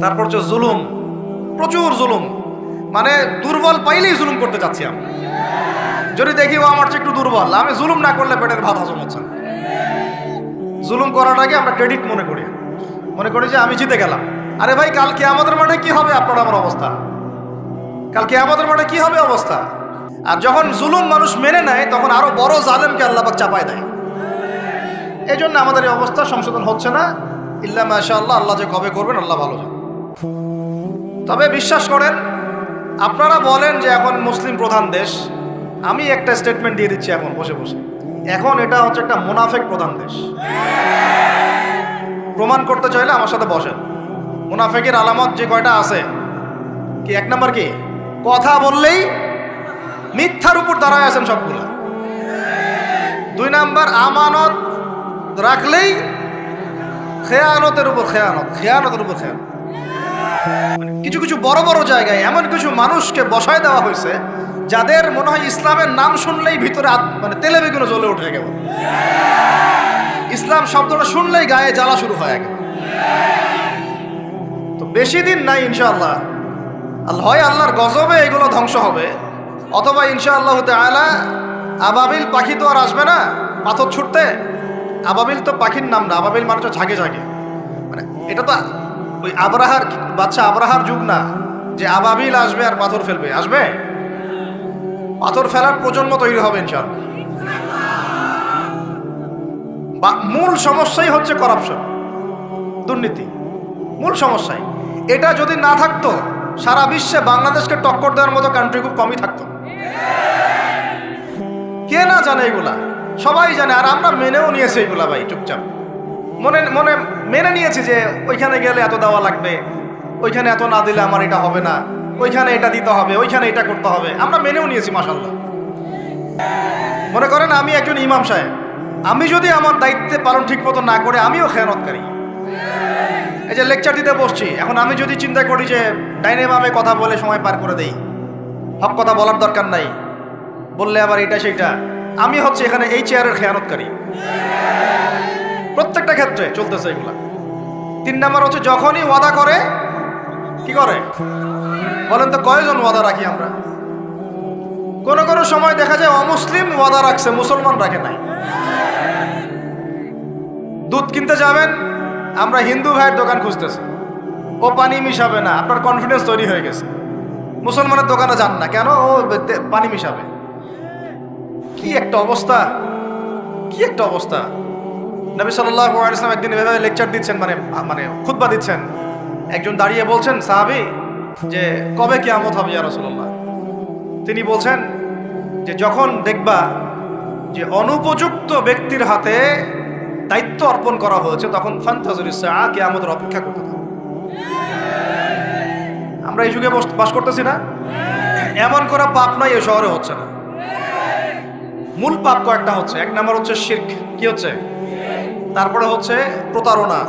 তারপর হচ্ছে জুলুম, প্রচুর জুলুম, মানে দুর্বল পাইলেই জুলুম করতে চাচ্ছি আমি। যদি দেখি ও আমার চেয়ে একটু দুর্বল, আমি জুলুম না করলে পেটের ভাত হজম হচ্ছে না। জুলুম করাটাকে আমরা ক্রেডিট মনে করি যে আমি জিতে গেলাম। আরে ভাই, কালকে আমাদের মাঠে কি হবে আপনার আমার অবস্থা? কালকে আমাদের মাঠে কি হবে অবস্থা? আর যখন জুলুম মানুষ মেনে নেয় তখন আরো বড় জালেমকে আল্লাহ পাক চাপায় দেয়। এই জন্য আমাদের এই অবস্থা সংশোধন হচ্ছে না। ইল্লা মাশাআল্লাহ, আল্লাহ যে কবে করবেন আল্লাহ ভালো জানেন। তবে বিশ্বাস করেন, আপনারা বলেন যে এখন মুসলিম প্রধান দেশ, আমি একটা স্টেটমেন্ট দিয়ে দিচ্ছি এখন বসে বসে, এখন এটা হচ্ছে একটা মুনাফেক প্রধান দেশ। প্রমাণ করতে চাইলে আমার সাথে বসেন। মুনাফেকের আলামত যে কয়টা আছে, কি এক নাম্বার কি? কথা বললেই মিথ্যার উপর দাঁড়ায় আছেন সবগুলা। 2 নাম্বার, আমানত রাখলেই খেয়ানতের উপর খেয়ানত। কিছু কিছু বড় বড় জায়গায় এমন কিছু মানুষকে বসায় দেওয়া হয়েছে যাদের মনে হয় ইসলামের নাম শুনলেই ভিতরে মানে তেলে বেগুনে জ্বলে ওঠে। কেবল ইসলাম শব্দটা শুনলেই গায়ে জ্বালা শুরু হয় আগে। তো বেশি দিন নাই ইনশাআল্লাহ, হয় আল্লাহর গজবে এগুলো ধ্বংস হবে, অথবা ইনশাআল্লাহ তাআলা আবাবিল পাখি তো আর আসবে না পাথর ছুটতে। আবাবিল তো পাখির নাম না, আবাবিল মানে ঝাঁকে ঝাঁকে, মানে এটা তো ওই আবরাহার বাচ্চা আবরাহার যুগ না যে আবাবিল আসবে আর পাথর ফেলবে। আসবে, পাথর ফেলার প্রজন্ম তৈরি হবে ইনশাআল্লাহ। মূল সমস্যাই হচ্ছে করাপশন, দুর্নীতি, মূল সমস্যাই। এটা যদি না থাকতো সারা বিশ্বে বাংলাদেশকে টক্কর দেওয়ার মতো কান্ট্রি খুব কমই থাকতো। কে না জানে এগুলা? সবাই জানে, আর আমরা মেনেও নিয়েছি এগুলা ভাই, চুপচাপ মনে মনে মেনে নিয়েছি যে ওইখানে গেলে এত দেওয়া লাগবে, ওইখানে এত না দিলে আমার এটা হবে না, ওইখানে এটা দিতে হবে, ওইখানে এটা করতে হবে, আমরা মেনেও নিয়েছি মাশাআল্লাহ। মনে করেন আমি একজন ইমাম সাহেব, আমি যদি আমার দায়িত্বে পালন ঠিক মতো না করে আমিও খেয়ানতকারী। এই যে লেকচার দিতে বসছি, এখন আমি যদি চিন্তা করি যে ডাইনে বামে কথা বলে সময় পার করে দেই, হক কথা বলার দরকার নাই, বললে আবার এটা সেটা, আমি হচ্ছে এখানে এই চেয়ারের খেয়ানতকারী। প্রত্যেকটা ক্ষেত্রে চলতেছে এগুলা। 3 নাম্বার হচ্ছে যখনই ওয়াদা করে, কি করে বলেন তো? কয়জন ওয়াদা রাখি আমরা? কোন কোন সময় দেখা যায় অমুসলিম ওয়াদা রাখছে, মুসলমান রাখে নাই। দুধ কিনতে যাবেন, আমরা হিন্দু ভাইয়ের দোকান খুঁজতেছি, ও পানি মিশাবে না, আপনার কনফিডেন্স তৈরি হয়ে গেছে। মুসলমানের দোকানে যান না কেন? ও পানি মিশাবে। কি একটা অবস্থা, কি একটা অবস্থা! নবী সাল্লাল্লাহু আলাইহি ওয়াসাল্লাম একদিন এভাবে লেকচার দিচ্ছেন, মানে খুতবা দিচ্ছেন। একজন দাঁড়িয়ে বলছেন, সাহাবী, যে কবে কিয়ামত হবে ইয়া রাসূলুল্লাহ? তিনি বলছেন যে যখন দেখবা যে অনুপযুক্ত ব্যক্তির হাতে দায়িত্ব অর্পণ করা হয়েছে, তখন ফান্তাযিরিস সাআ, কিয়ামতের অপেক্ষা করতে থাকো। আমরা এই যুগে বাস করতেছি না? এমন করে পাপ নাই এই শহরে হচ্ছে না। মূল পাপ কয়েকটা হচ্ছে। 1 নাম্বার হচ্ছে শিরক। কি হচ্ছে? তারপরে হচ্ছে প্রতারণা।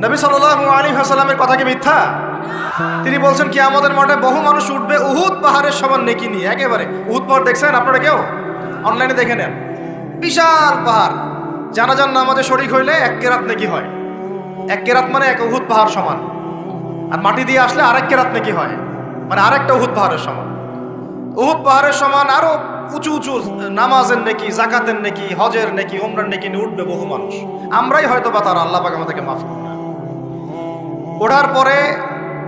নবী সাল্লাল্লাহু আলাইহি ওয়াসাল্লামের কথা কি মিথ্যা? তিনি বলছেন কিয়ামতের মাঠে বহু মানুষ উঠবে উহুদ পাহাড়ের সমান নেকি নিয়ে। একেবারে উহুদ পাহাড় দেখছেন আপনারা? কেউ অনলাইনে দেখে নেন, বিশাল পাহাড়। জানাজার নামাজে শরীক হইলে 1 কেরাত নেকি হয়। 1 কেরাত মানে 1 উহুদ পাহাড় সমান। আর মাটি দিয়ে আসলে আরেক কেরাত নেকি হয়, মানে আরেকটা উহুদ পাহাড়ের সমান। উহুদ পাহাড়ের সমান আরো উঁচু উঁচু নামাজের নেকি, যাকাতের নেকি, হজের নেকি, উমরার নেকি নিয়ে উঠবে বহু মানুষ। আমরাই হয়তো বা তারা, আল্লাহ পাক আমাদেরকে মাফ করুন। ওঠার পরে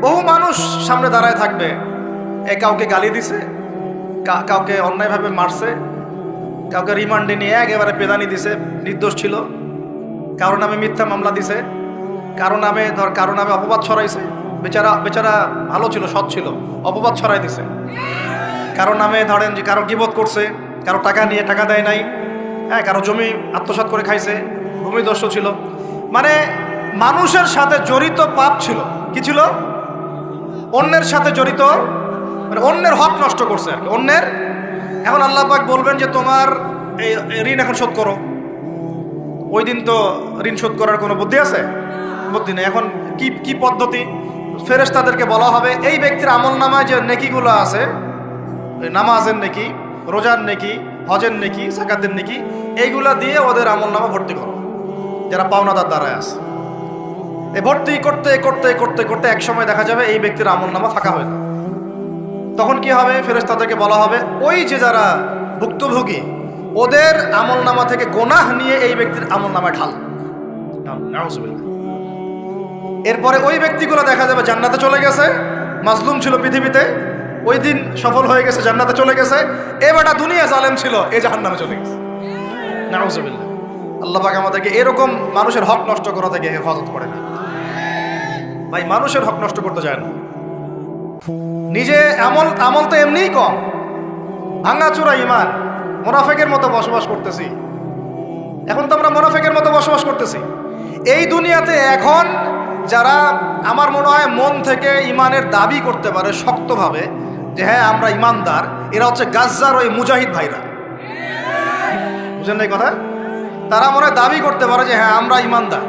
বহু মানুষ সামনে দাঁড়ায় থাকবে। কাউকে গালি দিছে, কাউকে অন্যায়ভাবে মারছে, কাউকে রিমান্ডে নিয়ে একেবারে পেদানি দিছে, নির্দোষ ছিল। কারো নামে মিথ্যা মামলা দিছে, কারো নামে অপবাদ ছড়াইছে। বেচারা ভালো ছিল, সৎ ছিল, অপবাদ ছড়াই দিছে। কারো নামে ধরেন যে কারো গীবত করছে, কারো টাকা নিয়ে টাকা দেয় নাই, হ্যাঁ, কারো জমি আত্মসাৎ করে খাইছে, ভূমিদস্যু ছিল। মানে মানুষের সাথে জড়িত পাপ ছিল। কি ছিল? অন্যের সাথে জড়িত, মানে অন্যের হক নষ্ট করছে আর কি, অন্যের। এখন আল্লাহ পাক বলবেন যে তোমার এই ঋণ এখন শোধ করো। ওই দিন তো ঋণ শোধ করার কোনো বুদ্ধি আছে? বুদ্ধি নেই। এখন কি পদ্ধতি? ফেরেশতাদেরকে বলা হবে এই ব্যক্তির আমলনামায় যে নেকিগুলো আছে, নামাজের নেকি, রোজার নেকি, হজের নেকি, যাকাতের নেকি, এইগুলা দিয়ে ওদের আমলনামা ভর্তি করো যারা পাওনাদার দ্বারায় আছে। এই ভর্তি করতে করতে করতে করতে এক সময় দেখা যাবে এই ব্যক্তির আমলনামা ফাঁকা হয়ে যাবে। তখন কি হবে? ফেরেশতাদেরকে বলা হবে ওই যে যারা ভুক্তভোগী ওদের আমলনামা থেকে গোনাহ নিয়ে এই ব্যক্তির আমলনামায় ঢাল। নাউজুবিল্লাহ। এরপরে ওই ব্যক্তিগুলো দেখা যাবে জান্নাতে চলে গেছে, মাজলুম ছিল পৃথিবীতে, ওই দিন সফল হয়ে গেছে, জান্নাতে চলে গেছে। এবারটা দুনিয়া জালেম ছিল, এই জাহান্নামে চলে গেছে। নাউজুবিল্লাহ। আল্লাহ পাক আমাদেরকে এরকম মানুষের হক নষ্ট করা থেকে হেফাজত করে না। ভাই মানুষের হক নষ্ট করতে যায় না। নিজে আমল তো এমনিই কম, ভাঙাচোরা ইমান, মুনাফিকের মতো বসবাস করতেছি। এখন তো আমরা মুনাফিকের মতো বসবাস করতেছি এই দুনিয়াতে। এখন যারা আমার মনে হয় মন থেকে ইমানের দাবি করতে পারে শক্তভাবে যে হ্যাঁ আমরা ইমানদার, এরা হচ্ছে গাজ্জার ওই মুজাহিদ ভাইরা। বুঝেন না এই কথা? তারা মনে হয় দাবি করতে পারে যে হ্যাঁ আমরা ইমানদার।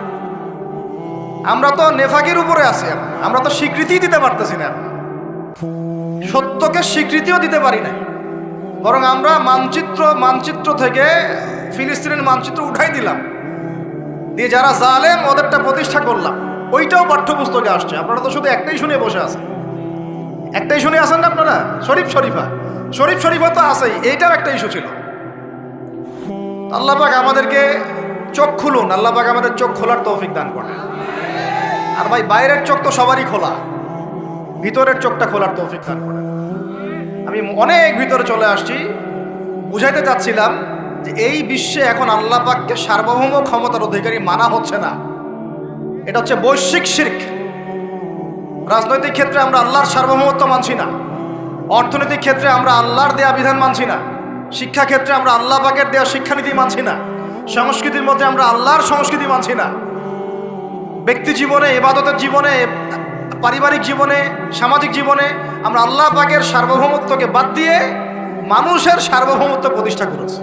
আমরা তো নেফাকের উপরে আছি, আমরা তো স্বীকৃতি দিতে পারতেছি না, সত্যকে স্বীকৃতিও দিতে পারি না। বরং আমরা মানচিত্র থেকে ফিলিস্তিনের মানচিত্র উঠাই দিলাম, দিয়ে যারা জালেম ওদেরটা প্রতিষ্ঠা করলাম। ওইটাও পাঠ্যপুস্তকে আসছে। আপনারা তো শুধু একটাই শুনে বসে আছেন, একটাই শুনে আসেন না আপনারা? শরীফ শরীফা তো আছেই, এইটাও একটা ইস্যু ছিল। আল্লাহ পাক আমাদেরকে চোখ খুলুন, আল্লাহ পাক আমাদের চোখ খোলার তৌফিক দান করেন। আর ভাই বাইরের চোখ তো সবারই খোলা, ভিতরের চোখটা খোলার তৌফিক দান করেন। আমি অনেক ভিতরে চলে আসছি, বুঝাইতে চাচ্ছিলাম যে এই বিশ্বে এখন আল্লাহ পাককে সার্বভৌম ক্ষমতার অধিকারী মানা হচ্ছে না। এটা হচ্ছে বৈশ্বিক শিরক। রাজনৈতিক ক্ষেত্রে আমরা আল্লাহর সার্বভৌমত্ব মানছি না, অর্থনৈতিক ক্ষেত্রে আমরা আল্লাহর দেয়া বিধান মানছি না, শিক্ষা ক্ষেত্রে আমরা আল্লাহ পাকের দেয়া শিক্ষানীতি মানছি না, সংস্কৃতির মধ্যে আমরা আল্লাহর সংস্কৃতি মানছি না, ব্যক্তি জীবনে, ইবাদতের জীবনে, পারিবারিক জীবনে, সামাজিক জীবনে আমরা আল্লাহ পাকের সার্বভৌমত্বকে বাদ দিয়ে মানুষের সার্বভৌমত্ব প্রতিষ্ঠা করেছি।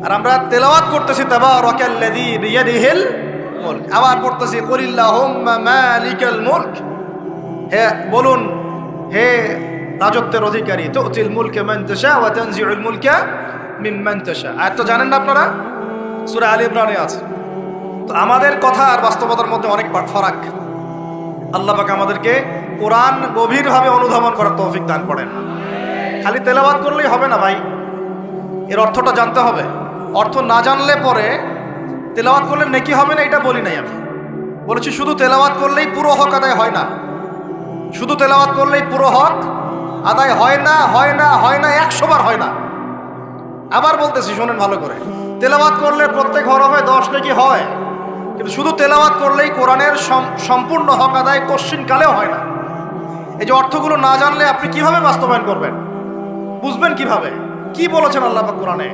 আর আমরা তেলাওয়াত করতেছি তাবারাকাল্লাযী বিয়াদিহিল মুলক, আবার পড়তেছি কুলিল্লাহুম্মা মালিকাল মুলক, হে বলুন হে রাজত্বের অধিকারী, তুতিল মুলকা মান তাশা ওয়া তানজিউল মুলকা মিম্মান তাশা। আয়াত তো জানেন না আপনারা, সূরা আলে ইমরানে আছে। তো আমাদের কথা আর বাস্তবতার মধ্যে অনেক ফারাক। আল্লাহ পাক আমাদেরকে কোরআন গভীরভাবে অনুধাবন করার তৌফিক দান করেন। খালি তেলাওয়াত করলেই হবে না ভাই, এর অর্থটা জানতে হবে। অর্থ না জানলে পরে তেলাওয়াত করলে নেকি হবে না এটা বলি নাই আমি, বলেছি শুধু তেলাওয়াত করলেই পুরো হক আদায় হয় না। শুধু তেলাওয়াত করলেই পুরো হক আদায় হয় না, 100 বার হয় না। আবার বলতেছি শোনেন ভালো করে, তেলাওয়াত করলে প্রত্যেক হরফে 10 নেকি হয়, কিন্তু শুধু তেলাওয়াত করলেই কোরআনের সম্পূর্ণ হক আদায় কোশ্চিনকালেও হয় না। এই যে অর্থগুলো না জানলে আপনি কিভাবে বাস্তবায়ন করবেন, বুঝবেন কিভাবে কি বলেছেন আল্লাহ পাক কোরআনে?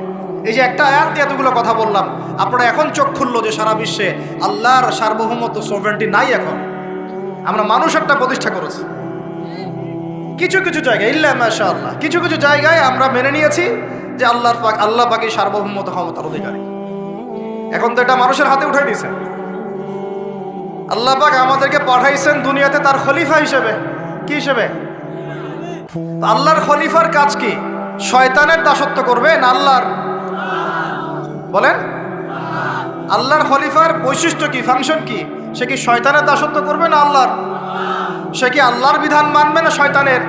এই যে একটা আয়াত দিয়ে এতগুলো কথা বললাম, আপনারা এখন চোখ খুললো যে সারা বিশ্বে আল্লাহর সার্বভৌমত্ব সভরেন্টি নাই। এখন আমরা মানুষেরটা প্রতিষ্ঠা করেছি কিছু কিছু জায়গায়, ইল্লা মাশাআল্লাহ, কিছু কিছু জায়গায় আমরা মেনে নিয়েছি যে আল্লাহ পাকের সার্বভৌমত্ব ক্ষমতার অধিকারী। এখন তো এটা মানুষের হাতে উঠাই দিয়েছেন। আল্লাহ পাক আমাদেরকে পাঠাইছেন দুনিয়াতে তার খলিফা হিসেবে। কি হিসেবে? আল্লাহর খলিফার কাজ কি? শয়তানের দাসত্ব করবে না আল্লাহর? বলেন, আল্লাহর খলিফার বৈশিষ্ট্য কি, ফাংশন কি? সে কি শয়তানের দাসত্ব করবে না আল্লাহর? সে কি আল্লাহর বিধান মানবে না শয়তানের?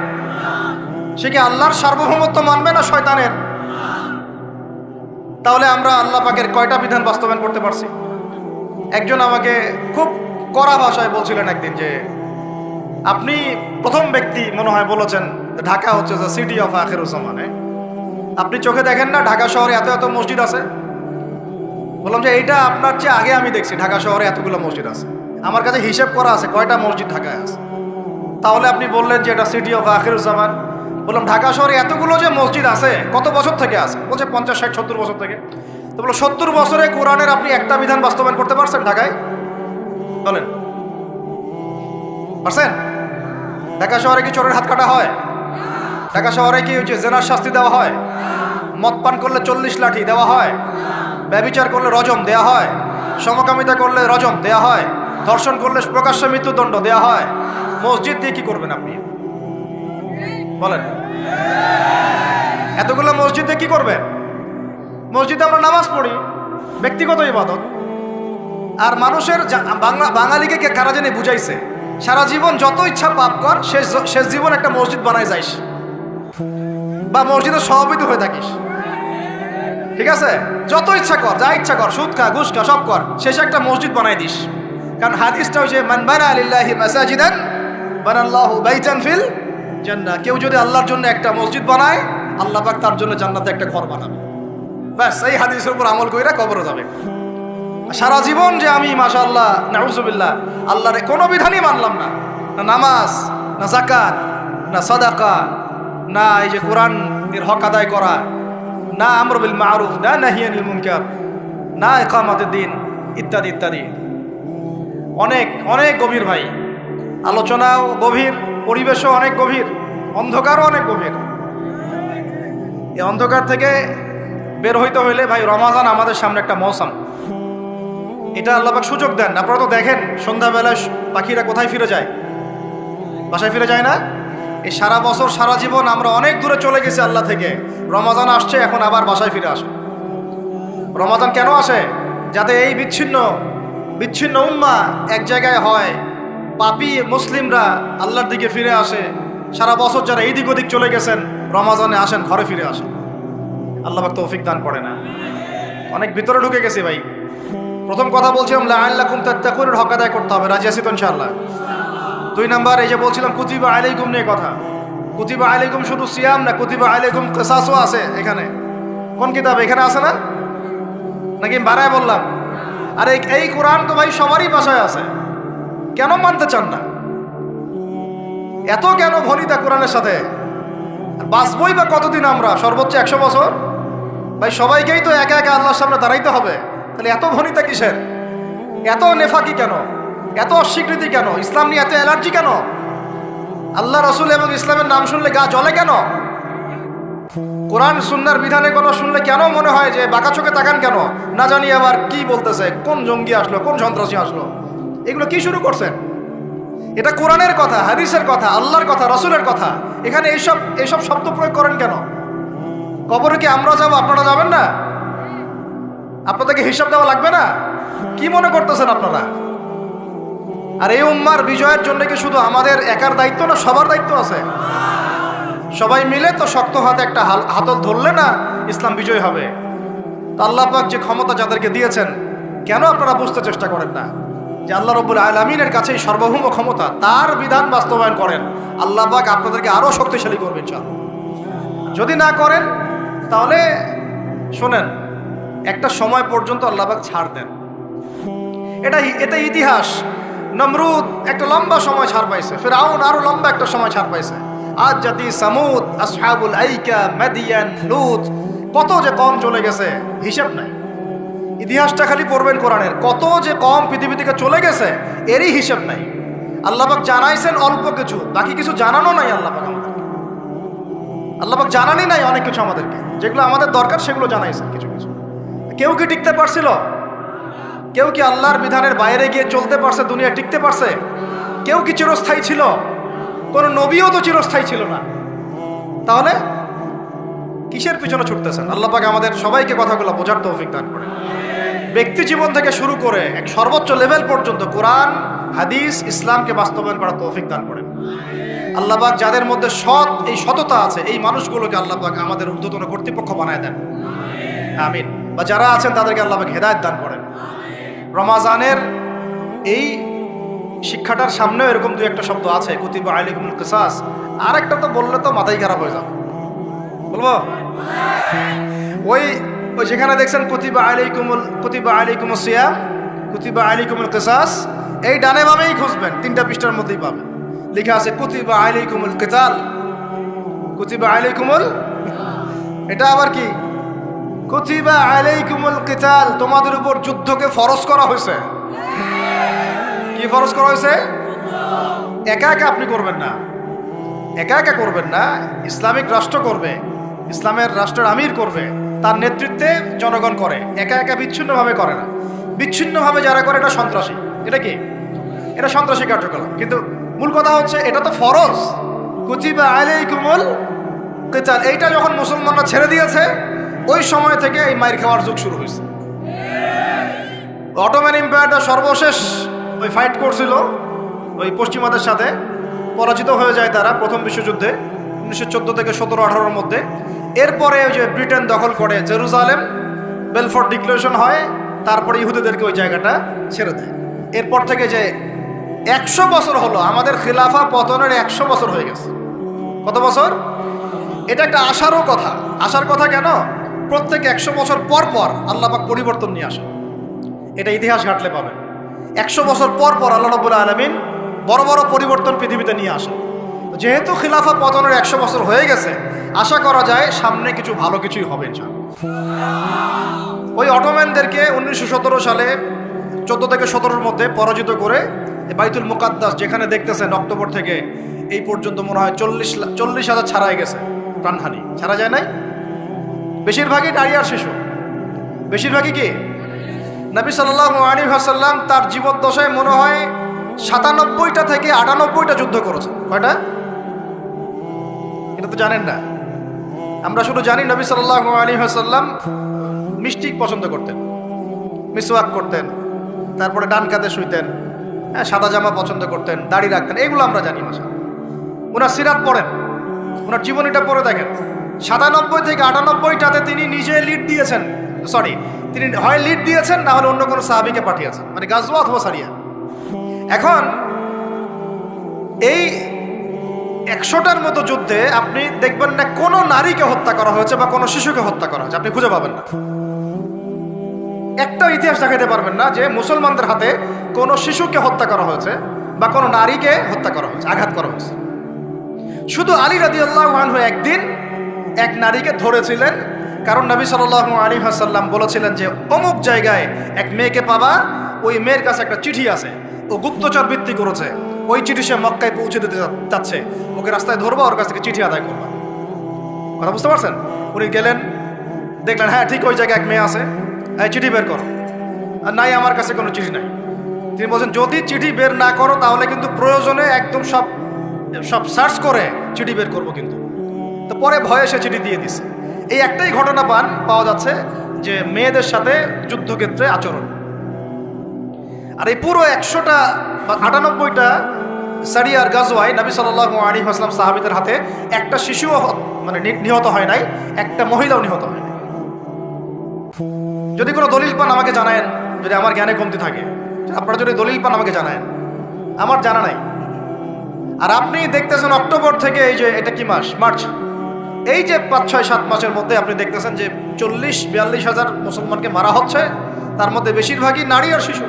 সে কি আল্লাহর সার্বভৌমত্ব মানবে না শয়তানের? তাহলে আমরা আল্লাহ পাকের কয়টা বিধান বাস্তবায়ন করতে পারছি? একজন আমাকে খুব কড়া ভাষায় বলছিলেন একদিন যে আপনি প্রথম ব্যক্তি মনে হয় বলেছেন ঢাকা হচ্ছে যে সিটি অফ আখিরুজ্জামানে, আপনি চোখে দেখেন না ঢাকা শহরে এত এত মসজিদ আছে? বললাম যে এইটা আপনার চেয়ে আগে আমি দেখছি ঢাকা শহরে এতগুলো মসজিদ আছে। আমার কাছে হিসেব করা আছে কয়টা মসজিদ ঢাকায় আছে। তাহলে আপনি বললেন যে এটা সিটি অফ আখিরুজ্জামান। বললাম ঢাকা শহরে এতগুলো যে মসজিদ আছে কত বছর থেকে আছে? বলছে 50, 60, 70 বছর থেকে। তো বলো 70 বছরে কোরআনের আপনি একটা বিধান বাস্তবায়ন করতে পারছেন ঢাকায়? বলেন, পারছেন? ঢাকা শহরে কি চোরের হাত কাটা হয়? ঢাকা শহরে কি জেনার শাস্তি দেওয়া হয়? মদ পান করলে 40 লাঠি দেওয়া হয়? ব্যভিচার করলে রজম দেওয়া হয়? সমকামিতা করলে রজম দেওয়া হয়? ধর্ষণ করলে প্রকাশ্য মৃত্যুদণ্ড দেওয়া হয়? মসজিদ দিয়ে কি করবেন আপনি? বলেন, এতগুলো মসজিদ দিয়ে কি করবেন? মসজিদে আমরা নামাজ পড়ি, ব্যক্তিগত ইবাদত। আর মানুষের বাঙালিকে কারা জানি বুঝাইছে, সারা জীবন যত ইচ্ছা পাপ কর, শেষ জীবন একটা মসজিদ বানায় যাইস বা মসজিদের সভাপতি হয়ে থাকিস, ঠিক আছে? যত ইচ্ছা কর, যা ইচ্ছা কর, সুদ খা, ঘুষ খা, সব কর, শেষে একটা মসজিদ বানাই দিস। কারণ হাদিসটা হচ্ছে মান বানা লিল্লাহি মাসাজিদান বানাল্লাহু বাইতান ফিল জান্নাহ। কেউ যদি আল্লাহর জন্য একটা মসজিদ বানায়, আল্লাহ পাক তার জন্য জান্নাতে একটা ঘর বানাবে। ব্যাস, এই হাদিসের উপর আমল কইরা কবরে যাবে। সারা জীবন যে আমি মাশাআল্লাহ নাউজুবিল্লাহ আল্লাহর কোনো বিধানই মানলাম না, না নামাজ, না যাকাত, না সাদাকা, না এই যে কোরআন এর হক আদায় করা, না আমর বিল মারুফ, না নাহি আনিল মুনকার, না ইকামাতুদ দ্বীন, ইত্যাদি ইত্যাদি। অনেক অনেক গভীর ভাই, আলোচনাও গভীর, পরিবেশও অনেক গভীর, অন্ধকারও অনেক গভীর। এই অন্ধকার থেকে বের হইতে হইলে ভাই রমাজান আমাদের সামনে একটা মৌসুম, এটা আল্লাহ পাক সুযোগ দেন। আপনারা তো দেখেন সন্ধ্যাবেলায় পাখিরা কোথায় ফিরে যায়, বাসায় ফিরে যায় না? এই সারা বছর সারা জীবন আমরা অনেক দূরে চলে গেছি আল্লাহ থেকে, রমাজান আসছে এখন আবার বাসায় ফিরে আসে। রমাজান কেন আসে? যাতে এই বিচ্ছিন্ন উম্মাহ এক জায়গায় হয়, পাপী মুসলিমরা আল্লাহর দিকে ফিরে আসে। সারা বছর যারা এইদিক ওদিক চলে গেছেন, রমাজানে আসেন, ঘরে ফিরে আসেন। আল্লাহ পাক তৌফিক দান করে না। অনেক ভিতরে ঢুকে গেছি ভাই। প্রথম কথা বলছিলাম লাআল্লাকুম তাত্তাকুনের হক আদায় করতে হবে, রাজি আছি তো ইনশাআল্লাহ? 2 নাম্বার এই যে বলছিলাম কুতিবা আলাইকুম নিয়ে কথা। কুতিবা আলাইকুম শুধু সিয়াম না, কুতিবা আলাইকুম কিসাসও আছে এখানে। কোন কিতাব এখানে আছে না? নাকি বাড়ায় বললাম? আর এই কোরআন তো ভাই সবারই বাসায় আছে, কেন মানতে চান না? এত কেন ভনিতা কোরআনের সাথে? বাঁচবই বা কতদিন আমরা? সর্বোচ্চ 100 বছর। ভাই সবাইকেই তো একা একা আল্লাহর সামনে দাঁড়াইতে হবে, তাহলে এত ভনিতা কিসের? এত নেফাকি কেন? এত অস্বীকৃতি কেন? ইসলাম নিয়ে এত অ্যালার্জি কেন? আল্লাহ রাসূল এবং ইসলামের নাম শুনলে গা জ্বলে কেন? কোরআন সুন্নাহর বিধানের কথা শুনলে কেন মনে হয় যে বাঁকা চোখে তাকান কেন? না জানি আবার কি বলতেছে, কোন জঙ্গি আসলো, কোন সন্ত্রাসী আসলো, এগুলো কি শুরু করছেন? এটা কোরআনের কথা, হাদিসের কথা, আল্লাহর কথা, রাসূলের কথা। এখানে এইসব শব্দ প্রয়োগ করেন কেন? কবরে কি আমরা যাব, আপনারা যাবেন না? আপনাদেরকে হিসাব দেওয়া লাগবে না? কি মনে করতেছেন আপনারা? আর এই উম্মার বিজয়ের জন্য কি শুধু আমাদের একার দায়িত্ব না, সবার দায়িত্ব আছে? সবাই মিলে তো শক্ত হাতে একটা হাতল ধরলে না ইসলাম বিজয় হবে। তো আল্লাহ পাক যে ক্ষমতা যাদেরকে দিয়েছেন, কেন আপনারা বুঝতে চেষ্টা করেন না যে আল্লাহ রাব্বুল আলামিনের কাছেই সর্বভৌম ক্ষমতা, তার বিধান বাস্তবায়ন করেন, আল্লাহ পাক আপনাদেরকে আরো শক্তিশালী করবেন ইনশাআল্লাহ। যদি না করেন তাহলে শোনেন, একটা সময় পর্যন্ত আল্লাহ পাক ছাড় দেন। এটা ইতিহাস। নমরুদ একটা লম্বা সময় ছাড় পাইছে, ফিরআউন আরো লম্বা একটা সময় ছাড় পাইছে, আজ জাতি সামুদ, আসহাবুল আইকা, মাদিয়ান, লুত, কত যে কম চলে গেছে হিসাব নাই। ইতিহাসটা খালি পড়বেন কোরআনের, কত যে কম পৃথিবী থেকে চলে গেছে এরই হিসাব নাই। আল্লাহ পাক জানাইছেন অল্প কিছু, বাকি কিছু জানানো নাই। আল্লাহ পাক জানানি নাই অনেক কিছু আমাদেরকে, যেগুলো আমাদের দরকার সেগুলো জানাইছেন কিছু কিছু। কেউ কি টিকতে পারছিল? কেউ কি আল্লাহর বিধানের বাইরে গিয়ে চলতে পারছে? দুনিয়া টিকতে পারছে? কেউ কি চিরস্থায়ী ছিল? কোন নবীও তো চিরস্থায়ী ছিল না। তাহলে কিসের পিছনে ছুটতেছেন? আল্লাহ পাক আমাদের সবাইকে কথাগুলো বোঝার তৌফিক দান করেন। ব্যক্তি জীবন থেকে শুরু করে এক সর্বোচ্চ লেভেল পর্যন্ত কোরআন, হাদিস, ইসলামকে বাস্তবায়ন করার তৌফিক দান করেন। আল্লাহ পাক যাদের মধ্যে এই সততা আছে, এই মানুষগুলোকে আল্লাহ পাক আমাদের ঊর্ধ্বতন কর্তৃপক্ষ বানায় দেন, আমিন। বা যারা আছেন তাদেরকে আল্লাহ পাক হেদায়েত দান করেন। রমাজানের এই শিক্ষাটার সামনেও এরকম 2-1টা শব্দ আছে, কুতিবা আলাইকুমুল কিসাস। আর একটা তো বললে তো মাথাই খারাপ হয়ে যাবে, বলবো? ওই যেখানে দেখছেন কুতিবা আলাইকুমুস সিয়াম, কুতিবা আলাইকুমুল কিসাস, এই ডানে বামেই খুঁজবেন, 3টা পৃষ্ঠার মধ্যেই পাবেন। লেখা আছে কুতিবা আলাইকুমুল কিতাল, কুতিবা আলাইকুমুল, এটা আবার কি? কুতিবা আলাইকুমুল কিতাল, তোমাদের উপর যুদ্ধকে ফরজ করা হয়েছে। কি ফরজ করা হয়েছে? একা একা আপনি করবেন না, একা একা করবেন না। ইসলামিক রাষ্ট্র করবে, ইসলামের রাষ্ট্রের আমির করবে, তার নেতৃত্বে জনগণ করে, একা একা বিচ্ছিন্নভাবে করে না। বিচ্ছিন্নভাবে যারা করে এটা সন্ত্রাসী। এটা কি? এটা সন্ত্রাসী কার্যকলাপ। কিন্তু মূল কথা হচ্ছে এটা তো ফরজ, কুতিবা আলাইকুমুল কিতাল। এইটা যখন মুসলমানরা ছেড়ে দিয়েছে, ওই সময় থেকে এই মাইর খাওয়ার যুগ শুরু হয়েছে। অটোম্যান এম্পায়ারটা সর্বশেষ ওই ফাইট করছিল ওই পশ্চিমাদের সাথে, পরাজিত হয়ে যায় তারা প্রথম বিশ্বযুদ্ধে 1914 থেকে 17-18-র মধ্যে। এরপরে ওই যে ব্রিটেন দখল করে জেরুজালেম, বেলফোর্ট ডিক্লারেশন হয়, তারপরে ইহুদিদেরকে ওই জায়গাটা ছেড়ে দেয়। এরপর থেকে যে 100 বছর হলো, আমাদের খিলাফা পতনের 100 বছর হয়ে গেছে। কত বছর? এটা একটা আশারও কথা। আশার কথা কেন? প্রত্যেক 100 বছর পর পর আল্লাহ পাক পরিবর্তন নিয়ে আসে। এটা ইতিহাস ঘাটলে পাবেন। 100 বছর পর পর আল্লাহ রাব্বুল আলামিন বড় বড় পরিবর্তন পৃথিবীতে নিয়ে আসে। যেহেতু খিলাফা পতনের 100 বছর হয়ে গেছে, আশা করা যায় সামনে কিছু ভালো কিছুই হবে ইনশাআল্লাহ। ওই অটোম্যানদেরকে 1917 সালে 14 থেকে 17-র মধ্যে পরাজিত করে বাইতুল মুকাদ্দাস, যেখানে দেখতেছেন অক্টোবর থেকে এই পর্যন্ত মনে হয় 40,000 ছাড়াই গেছে প্রাণহানি। ছাড়া যায় নাই? বেশিরভাগই নারী আর শিশু। বেশিরভাগই কি? নবী সাল্লাল্লাহু আলাইহি ওয়াসাল্লাম তার জীবদ্দশায় মনে হয় 97টা থেকে 98টা যুদ্ধ করেছেন। কয়টা? এটা তো জানেন না। আমরা শুধু জানি নবী সাল্লাল্লাহু আলাইহি ওয়াসাল্লাম মিষ্টি পছন্দ করতেন, মিসওয়াক করতেন, তারপরে ডান কাঁধে শুইতেন, হ্যাঁ, সাদা জামা পছন্দ করতেন, দাড়ি রাখতেন, এগুলো আমরা জানি। মাসা ওনার সিরাত পড়েন, ওনার জীবনীটা পড়ে দেখেন। 97 থেকে 98টাতে তিনি নিজে লিড দিয়েছেন। তিনি হয় লিড দিয়েছেন, না হলে অন্য কোনো সাহাবীকে পাঠিয়েছেন, মানে গাজওয়া অথবা সারিয়া। এখন এই 100টার মতো যুদ্ধে আপনি দেখবেন না কোনো নারীকে হত্যা করা হয়েছে বা কোনো শিশুকে হত্যা করা হয়েছে, আপনি খুঁজে পাবেন না। একটা ইতিহাস দেখাতে পারবেন না যে মুসলমানদের হাতে কোনো শিশুকে হত্যা করা হয়েছে বা কোনো নারীকে হত্যা করা হয়েছে, আঘাত করা হয়েছে। শুধু আলী রাদিয়াল্লাহু আনহু একদিন এক নারীকে ধরেছিলেন, কারণ নবী সাল্লাল্লাহু আলাইহি ওয়াসাল্লাম বলেছিলেন যে অমুক জায়গায় এক মেয়েকে পাবা, ওই মেয়ের কাছে একটা চিঠি আছে, ও গুপ্তচর বৃত্তি করেছে, ওই চিঠি সে মক্কায় পৌঁছে দিতে চাচ্ছে, ওকে রাস্তায় ধরবা, ওর কাছ থেকে চিঠি আদায় করবা। কথা বুঝতে পারছেন? উনি গেলেন, দেখলেন হ্যাঁ ঠিক ওই জায়গায় এক মেয়ে আছে, এই চিঠি বের করো। আর নাই, আমার কাছে কোনো চিঠি নাই। তিনি বলছেন যদি চিঠি বের না করো তাহলে কিন্তু প্রয়োজনে একদম সব সার্চ করে চিঠি বের করবো কিন্তু। তো পরে ভয়ে সে চিঠি দিয়ে দিছে। এই একটাই ঘটনা পাওয়া যাচ্ছে যে মেয়েদের সাথে যুদ্ধক্ষেত্রে আচরণ। আর এই পুরো 100টা বা 98টা সারিয়ার গাজওয়ায় নবী সাল্লাল্লাহু আলাইহি ওয়াসাল্লাম সাহাবীদের হাতে একটা শিশুও মানে নিহত হয় নাই, একটা মহিলাও নিহত হয় নাই। যদি কোনো দলিল পান আমাকে জানায়েন, যদি আমার জ্ঞানে কমতি থাকে। আপনারা যদি দলিল পান আমাকে জানায়েন, আমার জানা নাই। আর আপনি দেখতেছেন অক্টোবর থেকে এই যে এটা কি মাস, মার্চ, এই যে 5, 6, 7 মাসের মধ্যে আপনি দেখতেছেন যে 40-42 হাজার মুসলমানকে মারা হচ্ছে, তার মধ্যে বেশিরভাগই নারী আর শিশু।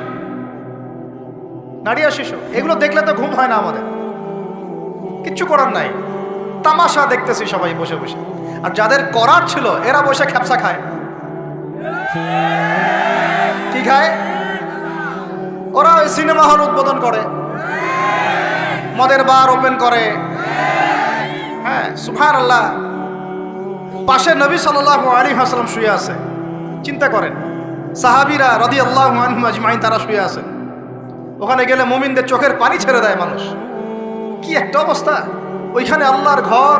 নারী আর শিশু, এগুলো দেখলে তো ঘুম হয় না আমাদের। কিচ্ছু করার নাই, তামাশা দেখতেছি সবাই বসে বসে। আর যাদের করার ছিল এরা বসে খ্যাপসা খায়। কি খায়? ওরা ওই সিনেমা হল উদ্বোধন করে, মদের বার ওপেন করে। হ্যাঁ, সুবহানাল্লাহ। পাশে নবী সাল্লাল্লাহু আলাইহি ওয়াসাল্লাম শুয়ে আছে। চিন্তা করেন, সাহাবীরা রাদিয়াল্লাহু আনহুম আজমাইন তারা শুয়ে আছে। ওখানে গেলে মুমিনদের চোখের পানি ছেড়ে দেয় মানুষ। কি একটা অবস্থা! ওইখানে আল্লাহর ঘর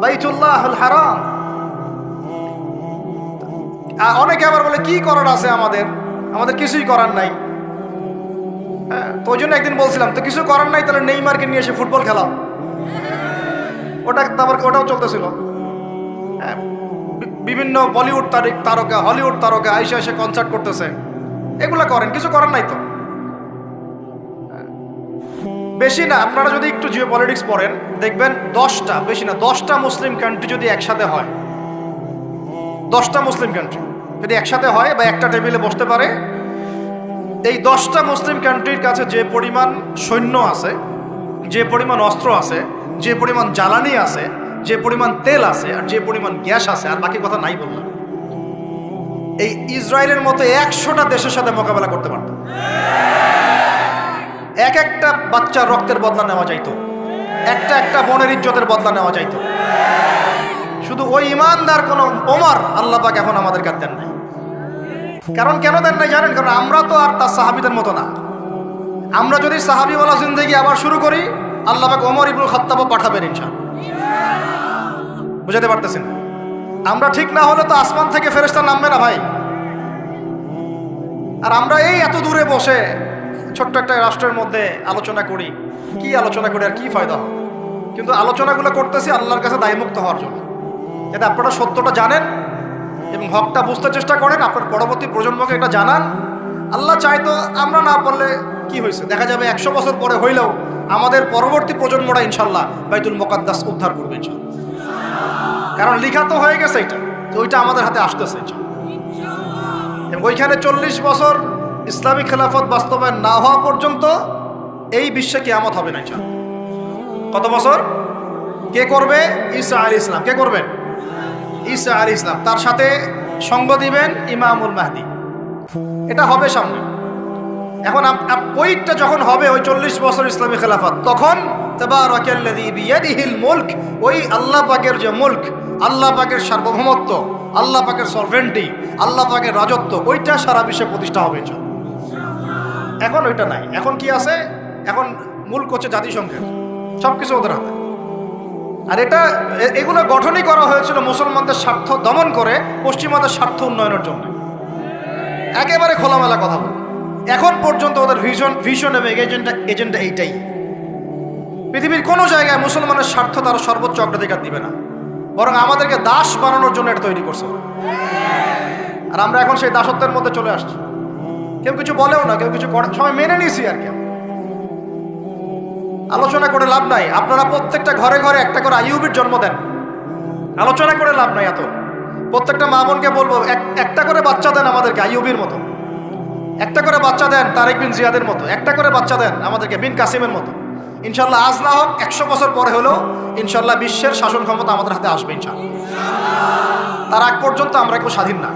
বাইতুল্লাহুল হারাম। অনেকে আবার বলে কি করার আছে আমাদের কিছুই করার নাই। হ্যাঁ, তো ওই জন্য একদিন বলছিলাম তো কিছু করার নাই, তাহলে নেইমারকে নিয়ে এসে ফুটবল খেলাও। ওটাও চলতেছিল। হ্যাঁ, বিভিন্ন বলিউড তারকা, হলিউড তারকা এসে কনসার্ট করতেছে। এগুলা করেন, কিছু করার নাই তো। বেশি না, আপনারা যদি একটু জিও পলিটিক্স পড়েন দেখবেন 10টা, বেশি না 10টা মুসলিম কান্ট্রি যদি একসাথে হয়, 10টা মুসলিম কান্ট্রি যদি একসাথে হয় বা একটা টেবিলে বসতে পারে, এই 10টা মুসলিম কান্ট্রির কাছে যে পরিমাণ সৈন্য আছে, যে পরিমাণ অস্ত্র আছে, যে পরিমাণ জ্বালানি আছে, যে পরিমাণ তেল আছে, আর যে পরিমাণ গ্যাস আছে, আর বাকি কথা নাই বললাম, এই ইসরায়েলের মতো 100টা দেশের সাথে মোকাবেলা করতে পারত। একটা বাচ্চার রক্তের বদলা নেওয়া যাইতো, একটা বোনের ইজ্জতের বদলা নেওয়া যাইতো। শুধু ওই ইমানদার কোন ওমর আল্লাহ পাক এখন আমাদের কাছে দেন নাই। কারণ কেন দেন নাই জানেন? কারণ আমরা তো আর তার সাহাবীদের মতো না। আমরা যদি সাহাবীওয়ালা জিন্দেগি আবার শুরু করি, আল্লাহ পাক ওমর ইবনুল খাত্তাবও পাঠাবেন ইনশাআল্লাহ। বুঝাতে পারতেছেন? আমরা ঠিক না হলে তো আসমান থেকে ফেরেশতা নামবে না ভাই। আর আমরা এই এত দূরে বসে ছোট্ট একটা রাষ্ট্রের মধ্যে আলোচনা করি, কি আলোচনা করি আর কি ফায়দা হয়? কিন্তু আলোচনাগুলো করতেছি আল্লাহর কাছে দায়মুক্ত হওয়ার জন্য, যাতে আপনারা সত্যটা জানেন এবং হকটা বুঝতে চেষ্টা করেন, আপনার পরবর্তী প্রজন্মকে এটা জানান। আল্লাহ চাইতো আমরা না পারলে কি হয়েছে, দেখা যাবে 100 বছর পরে হইলেও আমাদের পরবর্তী প্রজন্মরা ইনশাল্লাহ বাইতুল মুকাদ্দাস উদ্ধার করবে ইনশাল্লাহ। কারণ লিখা তো হয়ে গেছে এটা, তো ওইটা আমাদের হাতে আসতেছে এবং ওইখানে 40 বছর ইসলামী খেলাফত বাস্তবায়ন না হওয়া পর্যন্ত এই বিশ্বে কিয়ামত হবে না ইনশাল্লাহ। কত বছর? কে করবে? ঈসা আলাইহিস সালাম। কে করবেন? ঈসা আলাইহিস সালাম। তার সাথে সঙ্গ দিবেন ইমামুল মাহদি। এটা হবে সামনে। এখন ওইটা যখন হবে, ওই 40 বছর ইসলামী খেলাফত, তখন তাবারাকাল্লাযী বিয়াদিহিল মুলক, ওই আল্লাহ পাকের যে মুলক, আল্লাহ পাকের সার্বভৌমত্ব, আল্লাহ পাকের সরভেন্টি, আল্লাহ পাকের রাজত্ব, ওইটা সারা বিশ্বে প্রতিষ্ঠা হবে। এখন ওইটা নাই। এখন কি আছে? এখন মুলক হচ্ছে জাতিসংঘের, সব কিছু ওদের হাতে। আর এগুলো গঠনই করা হয়েছিল মুসলমানদের স্বার্থ দমন করে পশ্চিমাদের স্বার্থ উন্নয়নের জন্য। একেবারে খোলামেলা কথা বল, এখন পর্যন্ত ওদের ভিশন এবং এজেন্ডা এইটাই। পৃথিবীর কোনো জায়গায় মুসলমানের স্বার্থ তারা সর্বোচ্চ অগ্রাধিকার দিবে না, বরং আমাদেরকে দাস বানানোর জন্য এটা তৈরি করছে। আর আমরা এখন সেই দাসত্বের মধ্যে চলে আসছি। কেউ কিছু বলেও না, কেউ কিছু করে, সবাই মেনে নিয়েছি। আর কি আলোচনা করে লাভ নাই। আপনারা প্রত্যেকটা ঘরে ঘরে একটা করে আইয়ুবের জন্ম দেন, আলোচনা করে লাভ নাই। এত প্রত্যেকটা মা বোনকে বলবো, একটা করে বাচ্চা দেন আমাদেরকে আইয়ুবের মতো, একটা করে বাচ্চা দেন তারেক বিন জিয়াদের মতো, একটা করে বাচ্চা দেন আমাদেরকে বিন কাসিমের মতো। ইনশাল্লাহ আজ না হোক 100 বছর পরে হলেও ইনশাল্লাহ বিশ্বের শাসন ক্ষমতা আমাদের হাতে আসবে ইনশাল্লাহ। তার আগ পর্যন্ত আমরা কেউ স্বাধীন না।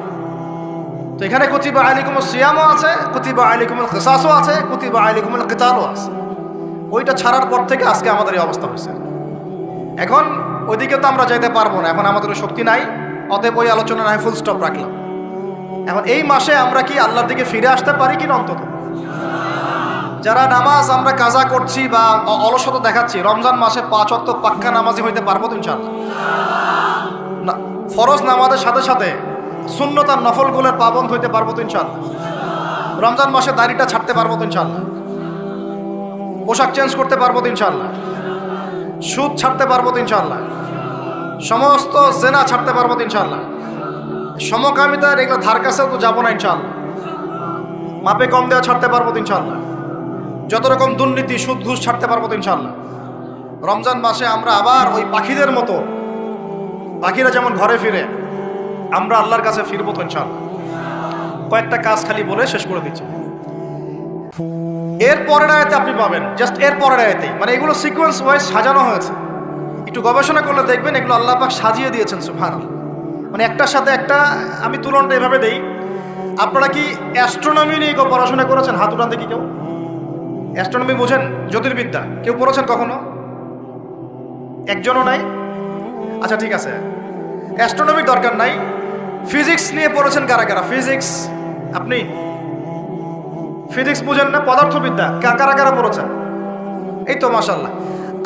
তো এখানে কুতিবা আলাইকুমুস সিয়ামও আছে, কুতিবা আলাইকুমুল কিসাসও আছে, কুতিবা আলাইকুমুল কিতালও আছে। ওইটা ছাড়ার পর থেকে আজকে আমাদের এই অবস্থা হয়েছে। এখন ওইদিকে তো আমরা যেতে পারবো না, এখন আমাদের শক্তি নাই। অতএব ওই আলোচনা নাই, ফুল স্টপ রাখলাম। এখন এই মাসে আমরা কি আল্লাহর দিকে ফিরে আসতে পারি কিনা? অন্তত যারা নামাজ আমরা কাজা করছি বা অলসতা দেখাচ্ছি, রমজান মাসে 5 ওয়াক্ত পাক্কা নামাজি হইতে পারবো তো ইনশাআল্লাহ? ফরজ নামাজের সাথে সাথে সুন্নত আর নফলগুলোর পাবন্দ হইতে পারবো তো ইনশাআল্লাহ? রমজান মাসে দাড়িটা ছাড়তে পারবো তো ইনশাআল্লাহ? পোশাক চেঞ্জ করতে পারবো তো ইনশাআল্লাহ? সুদ ছাড়তে পারবো তো ইনশাআল্লাহ? সমস্ত জেনা ছাড়তে পারবো তো ইনশাআল্লাহ? সমকামিতার এগুলো ধার কাছেও তো যাবো না ইনশাআল্লাহ? মাপে কম দেওয়া ছাড়তে পারবো তো ইনশাআল্লাহ? যত রকম দুর্নীতি, সুদ ঘুষ ছাড়তে পারবো তো ইনশাআল্লাহ? রমজান মাসে আমরা আবার ওই পাখিদের মতো, পাখিরা যেমন ঘরে ফিরে, আমরা আল্লাহর কাছে ফিরবো তো ইনশাআল্লাহ? কয়েকটা কাজ খালি বলে শেষ করে দিচ্ছি। এর পরের আয়াতে আপনি পাবেন, জাস্ট এর পরের আয়াতেই, মানে এগুলো সিকোয়েন্স ওয়াইজ সাজানো হয়েছে। একটু গবেষণা করলে দেখবেন এগুলো আল্লাহ পাক সাজিয়ে দিয়েছেন সুবহানাল্লাহ। মানে একটার সাথে একটা আমি তুলনাটা এভাবে দেই। আপনারা কি অ্যাস্ট্রোনমি নিয়ে কেউ পড়াশোনা করেছেন? হাত উঠান দেখি কেউ। অ্যাস্ট্রোনমি বোঝেন? জ্যোতির্বিদ্যা কেউ পড়েছেন কখনো? একজনও নাই? আচ্ছা ঠিক আছে, অ্যাস্ট্রোনমির দরকার নাই। ফিজিক্স নিয়ে পড়েছেন কারা কারা? ফিজিক্স, আপনি ফিজিক্স বুঝেন না? পদার্থবিদ্যা কারা কারা পড়েছেন? এই তো মাশাআল্লাহ।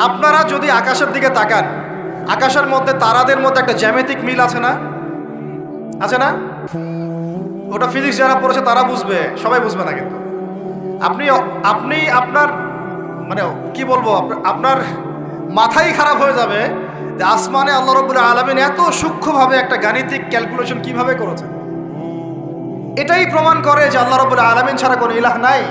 আপনারা যদি আকাশের দিকে তাকান, আকাশের মধ্যে তারাদের মধ্যে একটা জ্যামিতিক মিল আছে না? আছে না? ওটা ফিজিক্স যারা পড়েছে তারা বুঝবে, সবাই বুঝবে না। কিন্তু আপনি আপনার মানে কি বলবো, আপনার মাথাই খারাপ হয়ে যাবে যে আসমানে আল্লাহ রাব্বুল আলামিন এত সূক্ষ্মভাবে একটা গাণিতিক ক্যালকুলেশন কিভাবে করেছেন। এটাই প্রমাণ করে যে আল্লাহ রাব্বুল আলামিন ছাড়া কোনো ইলাহ নাই।